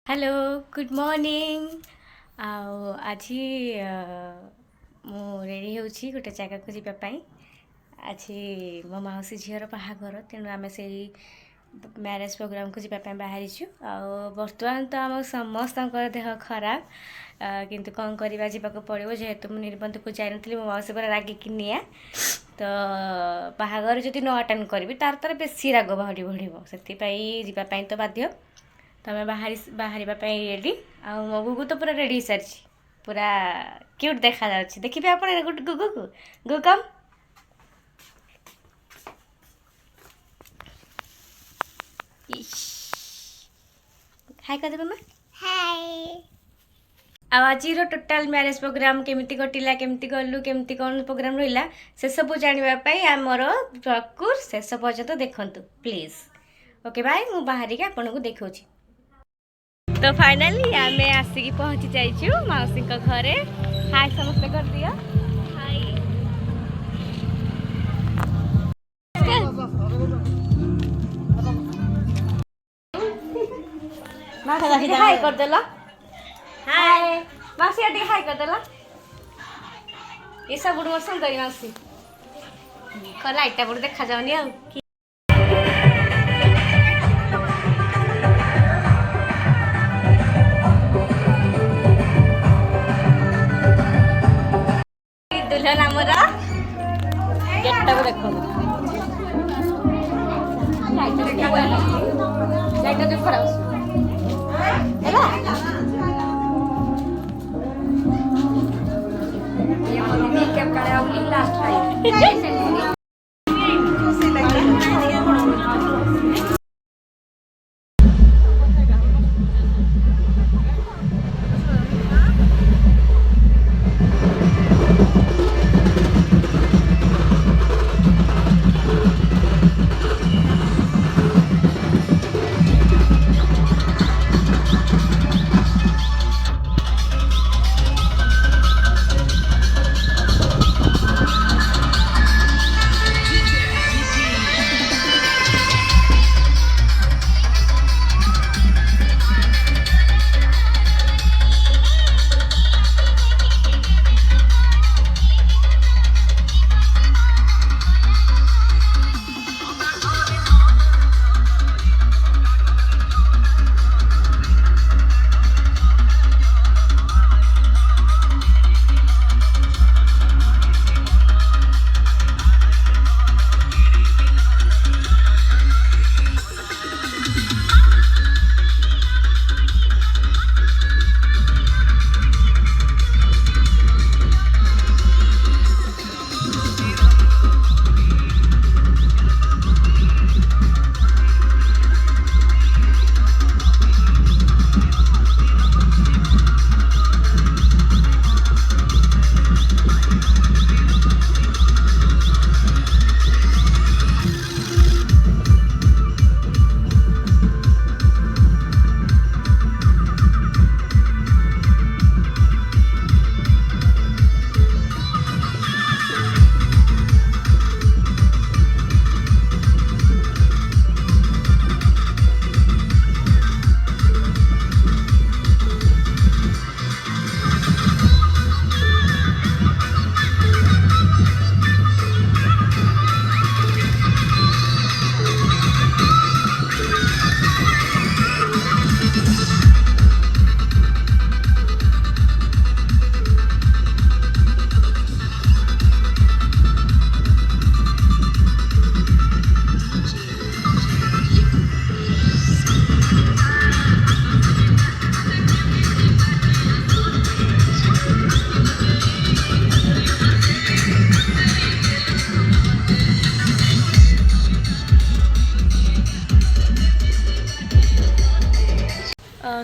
Hello good morning आज मु ready होची गोटे जगह को जीवाई आज मो मौसी झीर बाहाघर तेणु आम से मैरेज प्रोग्राम को जीवाई बाहरी बर्तमान तो आम समस्त देह खराब किंतु कौन करवा जावाक पड़ो जेहेतु मुझे निबंध को जाई नी मो मौसी पूरा रागिकी निया तो बाहाघर जदि न अटेंड करी तार तार बेसी राग बाहरी बढ़ से तो बाध्य तो आम बाहर रेडी मो गुगु तो पूरा रेडी सारी पूरा क्यूट देखा देखिए आप गुगु को गु कम हाय कर मामा हाय आज टोटाल मैरेज प्रोग्राम केमिति कटिला केमिति गलु केमिति कौन प्रोग्राम रहा से सब जानापी आमर ब्लॉग शेष पर्यंत देखंतु प्लीज ओके बाय मु बाहर के आपन को देखा। तो फाइनली आम आसिक पहुँची जाइछु मौसी घरे हाय समस्ते कर दिया हाय हाय कर देला हाय मौसी आटे हाय कर देला ये सब बुढ़ मोर सुंदरी मौसी लाइटा बुढ़ देखा जाऊनी आ दुल्हन आमर गेटा को देखो लाइट जो खराब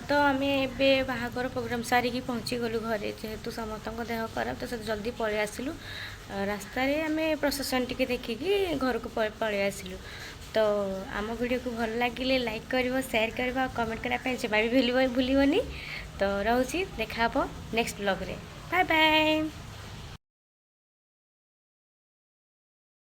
तो आम ए बाहागर प्रोग्राम सारिकी पहुँची गलु घरे जेहेतु समस्त देह खराब तो जल्दी पलि आसलु रास्त आम प्रसेसन टी देखिकी घर को पलि आसलु। तो आम वीडियो को भल लगे लाइक कर शेयर कर कमेंट करने जमा भी भूलनी। तो रोची देखा नेक्स्ट ब्लॉग रे बाय बाय।